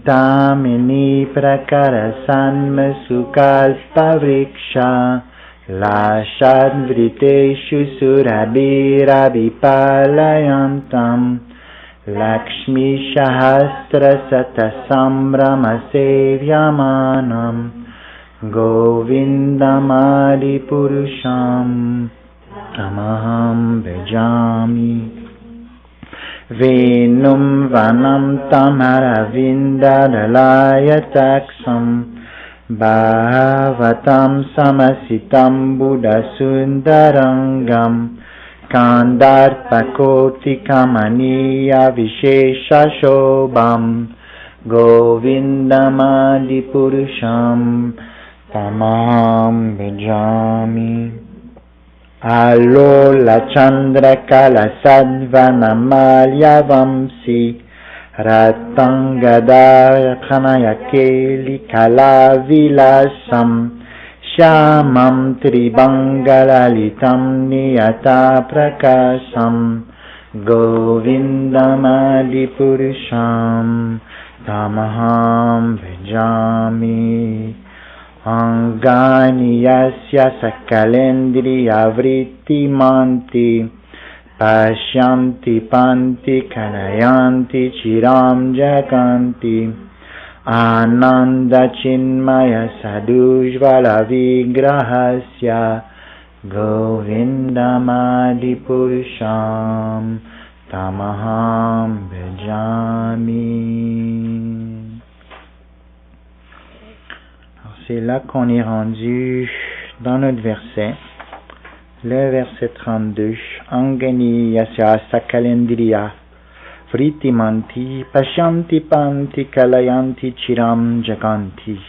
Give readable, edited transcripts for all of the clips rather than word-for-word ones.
Chintamini prakarasanma sukalpavriksha Lashadvriteshu surabhirabhipalayantam Lakshmi Shahasra Satasambrama Sevyamanam Govindamadi Purusham Tamaham Bhajami Venum Vanam Tamaravindaralayataksham Bhavatam Samasitam Buddhasundarangam Kandarpakoti Kamaniya Vishesha Shobham Govindamadi Purusham Tamaham Bhajami Alola Chandra Kala Sadvana Malya Vamsi Ratangada Khanayakeli Kala Vilasam Shyamam Tribangalalitam Niyata Prakasam Govindamadi Purusham Tamaham Bhajami Angani Yasya Sakalendriya Vritti Manti Pashyanti Panti Kalayanti Chiram Jakanti Ananda Chinmaya Sadhujvala Vigrahasya Govindamadi Purusham Tamaham Bhajami. C'est là qu'on est rendu dans notre verset, le verset 32. Angani Yasya Sakalendriya Vritimanti Pashyanti Panti Kalayanti Chiram Jaganti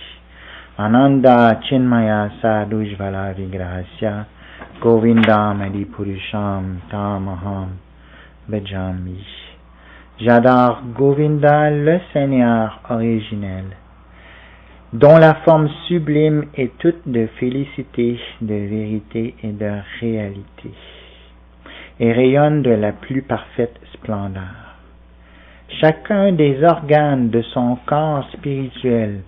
Ananda Chinmaya Sadhujvala Vigrahasya Govindamadi Purusham Tamaham Bhajami. J'adore Govinda, le Seigneur originel, dont la forme sublime est toute de félicité, de vérité et de réalité, et rayonne de la plus parfaite splendeur. Chacun des organes de son corps spirituel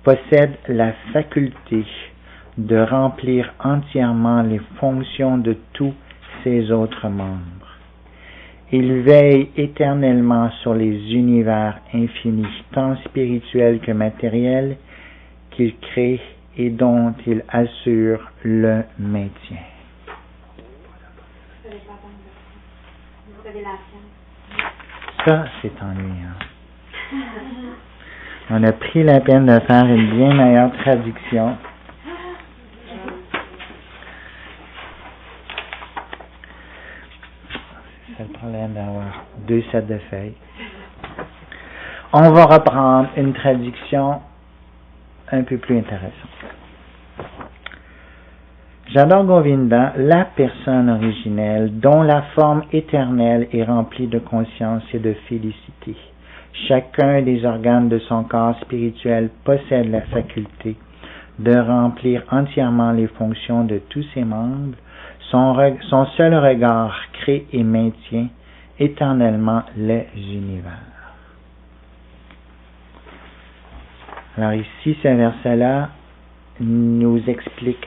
possède la faculté de remplir entièrement les fonctions de tous ses autres membres. Il veille éternellement sur les univers infinis, tant spirituels que matériels, qu'il crée et dont il assure le maintien. Ça, c'est ennuyant. On a pris la peine de faire une bien meilleure traduction. C'est le problème d'avoir 2 sets de feuilles. On va reprendre une traduction un peu plus intéressante. J'adore Govinda, la personne originelle, dont la forme éternelle est remplie de conscience et de félicité. Chacun des organes de son corps spirituel possède la faculté de remplir entièrement les fonctions de tous ses membres. Son seul regard crée et maintient éternellement les univers. Alors ici, ce verset-là nous explique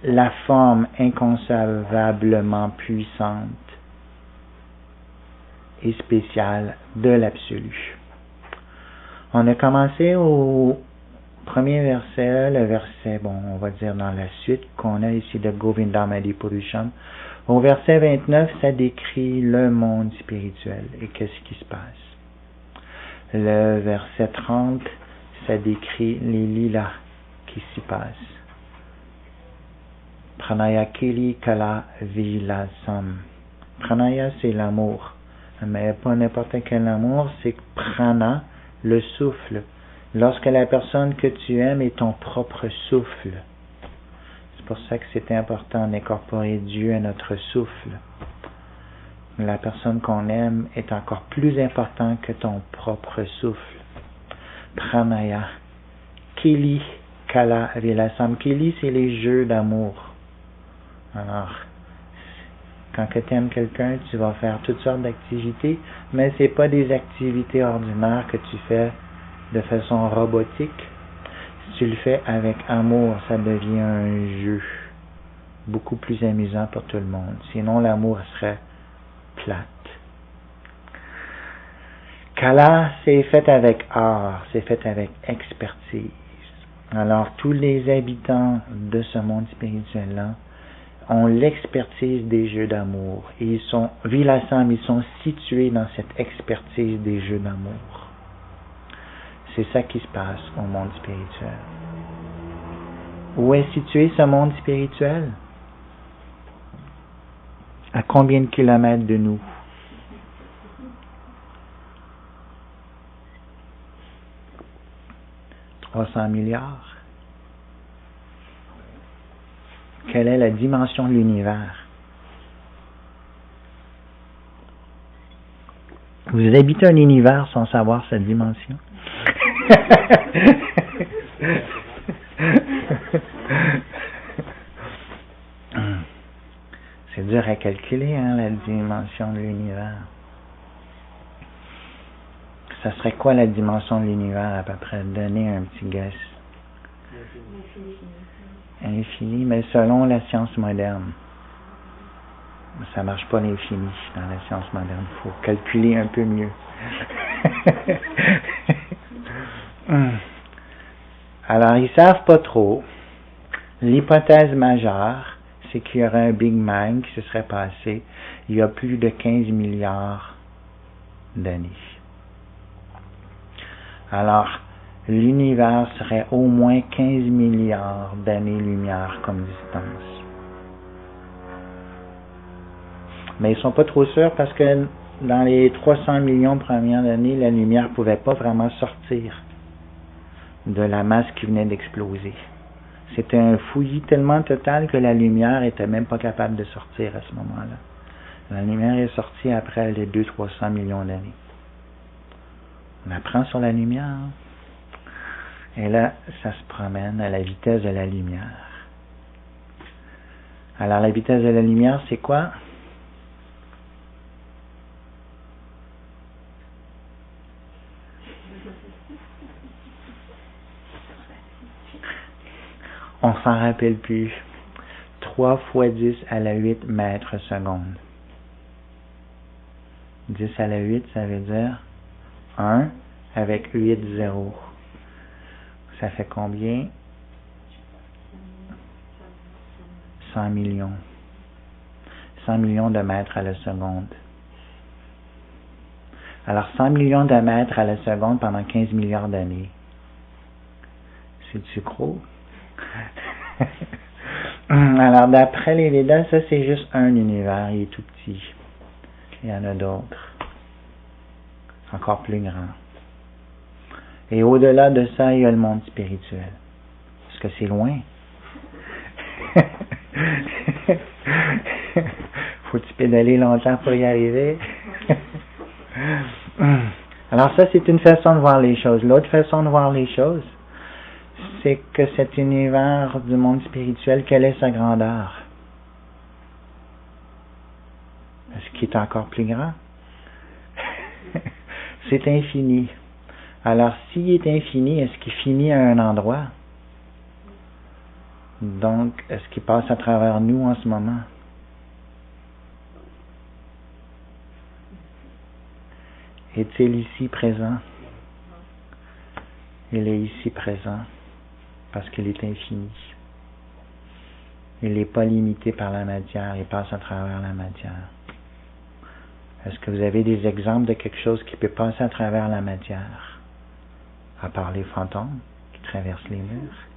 la forme inconcevablement puissante et spéciale de l'absolu. On a commencé au premier verset, le verset, on va dire dans la suite qu'on a ici de Govindamadi Purusham. Au verset 29, ça décrit le monde spirituel et qu'est-ce qui se passe. Le verset 30, ça décrit les lilas qui s'y passent. Pranaya Keli Kala Vilasam. Pranaya, c'est l'amour. Mais pas n'importe quel amour, c'est prana, le souffle. Lorsque la personne que tu aimes est ton propre souffle. C'est pour ça que c'est important d'incorporer Dieu à notre souffle. La personne qu'on aime est encore plus importante que ton propre souffle. Pranaya. Keli Kala Vilasam. Keli, c'est les jeux d'amour. Alors, quand tu aimes quelqu'un, tu vas faire toutes sortes d'activités, mais c'est pas des activités ordinaires que tu fais de façon robotique. Si tu le fais avec amour, ça devient un jeu beaucoup plus amusant pour tout le monde. Sinon, l'amour serait plate. Kala, c'est fait avec art, c'est fait avec expertise. Alors, tous les habitants de ce monde spirituel-là ont l'expertise des jeux d'amour. Et ils sont, Vilasam, ils sont situés dans cette expertise des jeux d'amour. C'est ça qui se passe au monde spirituel. Où est situé ce monde spirituel? À combien de kilomètres de nous? « 300 milliards. Quelle est la dimension de l'univers? Vous habitez un univers sans savoir sa dimension? C'est dur à calculer, hein, la dimension de l'univers. Ça serait quoi la dimension de l'univers à peu près? Donnez un petit guess. Infini, mais selon la science moderne. Ça ne marche pas l'infini dans la science moderne. Il faut calculer un peu mieux. Alors, ils ne savent pas trop. L'hypothèse majeure, c'est qu'il y aurait un Big Bang qui se serait passé il y a plus de 15 milliards d'années. Alors, l'univers serait au moins 15 milliards d'années-lumière comme distance. Mais ils ne sont pas trop sûrs parce que dans les 300 millions de premières années, la lumière ne pouvait pas vraiment sortir de la masse qui venait d'exploser. C'était un fouillis tellement total que la lumière n'était même pas capable de sortir à ce moment-là. La lumière est sortie après les 200-300 millions d'années. On apprend sur la lumière. Et là, ça se promène à la vitesse de la lumière. Alors, la vitesse de la lumière, c'est quoi? On s'en rappelle plus. 3 fois 10 à la 8 mètres secondes. 10 à la 8, ça veut dire 1 avec 8 zéros. Ça fait combien? 100 millions. 100 millions de mètres à la seconde. Alors, 100 millions de mètres à la seconde pendant 15 milliards d'années. C'est-tu gros? Alors, d'après les Védas, ça c'est juste un univers, il est tout petit. Il y en a d'autres, encore plus grands. Et au-delà de ça, il y a le monde spirituel. Est-ce que c'est loin? Faut-tu pédaler longtemps pour y arriver? Alors ça, c'est une façon de voir les choses. L'autre façon de voir les choses, c'est que cet univers du monde spirituel, quelle est sa grandeur? Est-ce qu'il est encore plus grand? C'est infini. Alors, s'il est infini, est-ce qu'il finit à un endroit? Donc, est-ce qu'il passe à travers nous en ce moment? Est-il ici présent? Il est ici présent parce qu'il est infini. Il n'est pas limité par la matière, il passe à travers la matière. Est-ce que vous avez des exemples de quelque chose qui peut passer à travers la matière? À part les fantômes qui traversent les murs.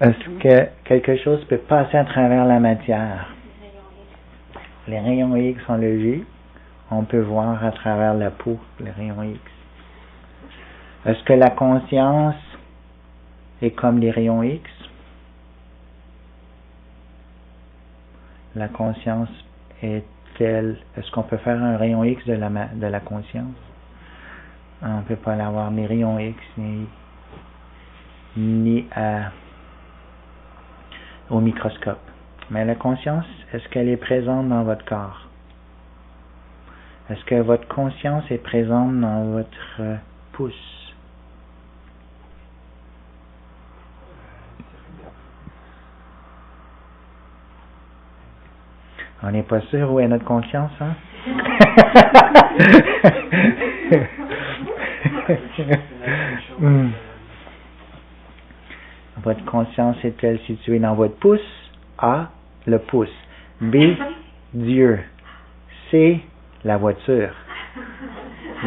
Est-ce que quelque chose peut passer à travers la matière? Les rayons X sont légers. On peut voir à travers la peau les rayons X. Est-ce que la conscience est comme les rayons X? La conscience est-elle... Est-ce qu'on peut faire un rayon X de la conscience? On ne peut pas l'avoir ni rayon X, ni au microscope. Mais la conscience, est-ce qu'elle est présente dans votre corps? Est-ce que votre conscience est présente dans votre pouce? On n'est pas sûr où est notre conscience, hein? Votre conscience est-elle située dans votre pouce? A, le pouce. B, Dieu. C, la voiture.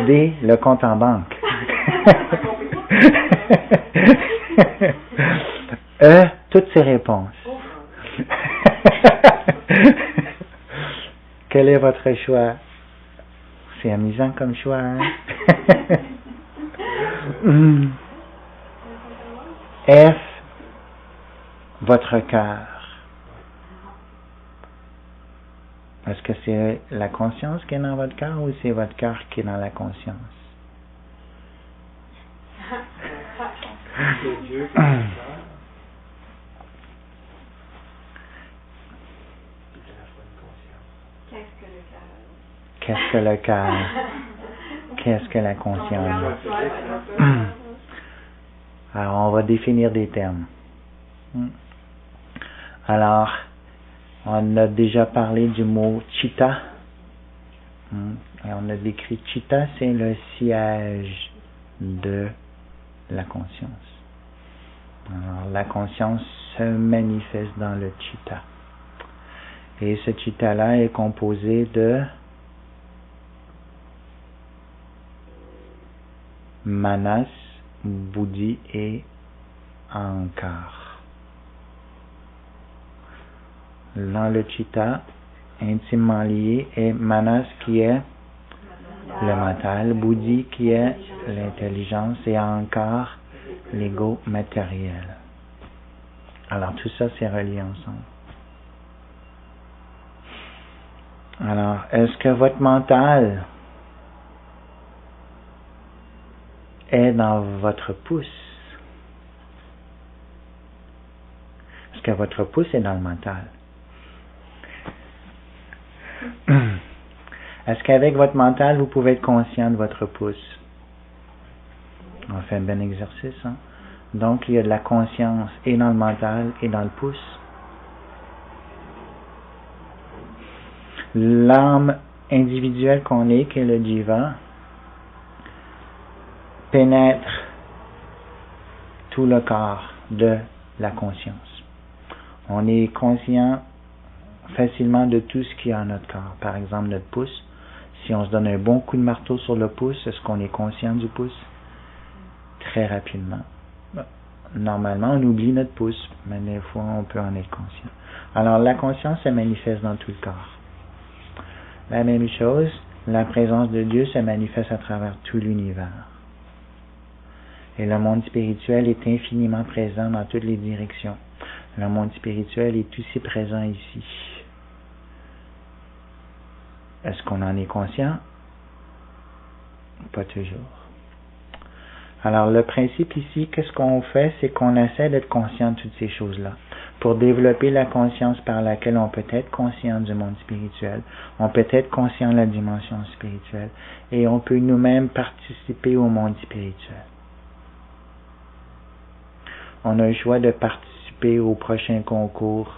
D, le compte en banque. E, toutes ces réponses. Quel est votre choix? C'est amusant comme choix, hein? F, votre cœur. Est-ce que c'est la conscience qui est dans votre cœur ou c'est votre cœur qui est dans la conscience? C'est Dieu qui Qu'est-ce que le cœur? Qu'est-ce que la conscience? Alors, on va définir des termes. Alors, on a déjà parlé du mot chitta. Et on a décrit chitta, c'est le siège de la conscience. Alors, la conscience se manifeste dans le chitta. Et ce chitta-là est composé de manas, buddhi et ahankara. Dans le chitta, intimement lié est manas qui est le mental, buddhi qui est l'intelligence et ahankara l'ego matériel. Alors tout ça c'est relié ensemble. Alors, est-ce que votre mental est dans votre pouce? Est-ce que votre pouce est dans le mental? Est-ce qu'avec votre mental, vous pouvez être conscient de votre pouce? On fait un bon exercice, hein? Donc, il y a de la conscience et dans le mental et dans le pouce. L'âme individuelle qu'on est, qui est le jiva, pénètre tout le corps de la conscience. On est conscient facilement de tout ce qu'il y a dans notre corps. Par exemple, notre pouce. Si on se donne un bon coup de marteau sur le pouce, est-ce qu'on est conscient du pouce? Très rapidement. Normalement, on oublie notre pouce, mais des fois, on peut en être conscient. Alors, la conscience se manifeste dans tout le corps. La même chose, la présence de Dieu se manifeste à travers tout l'univers. Et le monde spirituel est infiniment présent dans toutes les directions. Le monde spirituel est aussi présent ici. Est-ce qu'on en est conscient? Pas toujours. Alors le principe ici, qu'est-ce qu'on fait? C'est qu'on essaie d'être conscient de toutes ces choses-là. Pour développer la conscience par laquelle on peut être conscient du monde spirituel, on peut être conscient de la dimension spirituelle, et on peut nous-mêmes participer au monde spirituel. On a le choix de participer au prochain concours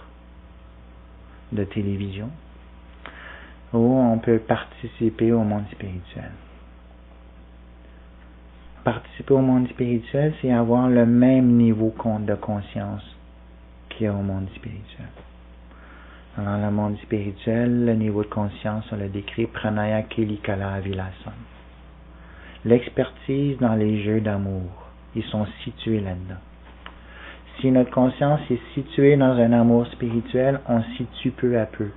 de télévision, ou on peut participer au monde spirituel. Participer au monde spirituel, c'est avoir le même niveau de conscience qu'il y a au monde spirituel. Dans le monde spirituel, le niveau de conscience, on le décrit Pranaya Kelikala Vilasam. L'expertise dans les jeux d'amour, ils sont situés là-dedans. Si notre conscience est située dans un amour spirituel, on se situe peu à peu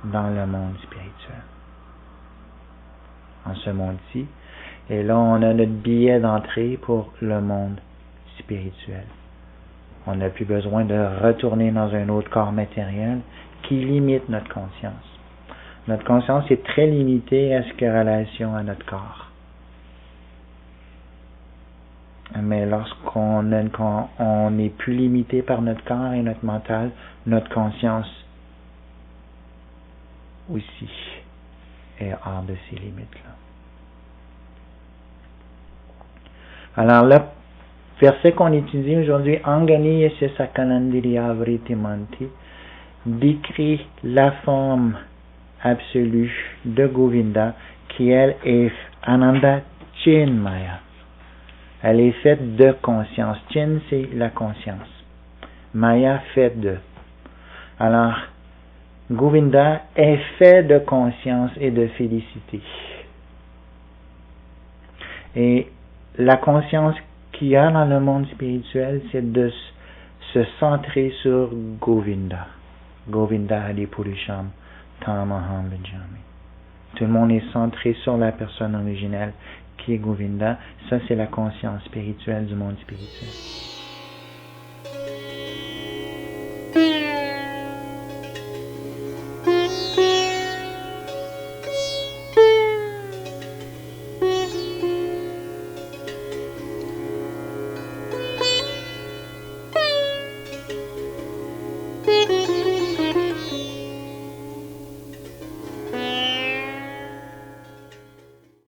dans le monde spirituel. En ce monde-ci, et là on a notre billet d'entrée pour le monde spirituel. On n'a plus besoin de retourner dans un autre corps matériel qui limite notre conscience. Notre conscience est très limitée à ce qui a relation à notre corps. Mais lorsqu'on est plus limité par notre corps et notre mental, notre conscience aussi. est hors de ces limites-là. Alors, le verset qu'on étudie aujourd'hui, Angani Yeshe Sakanandiriya Vritimanti, décrit la forme absolue de Govinda qui, elle, est Ananda Chinmaya. Elle est faite de conscience. Chin, c'est la conscience. Maya, faite de. Alors, Govinda est fait de conscience et de félicité. Et la conscience qu'il y a dans le monde spirituel, c'est de se centrer sur Govinda. Govinda Adipurisham Tamaham Vijami. Tout le monde est centré sur la personne originelle qui est Govinda. Ça, c'est la conscience spirituelle du monde spirituel.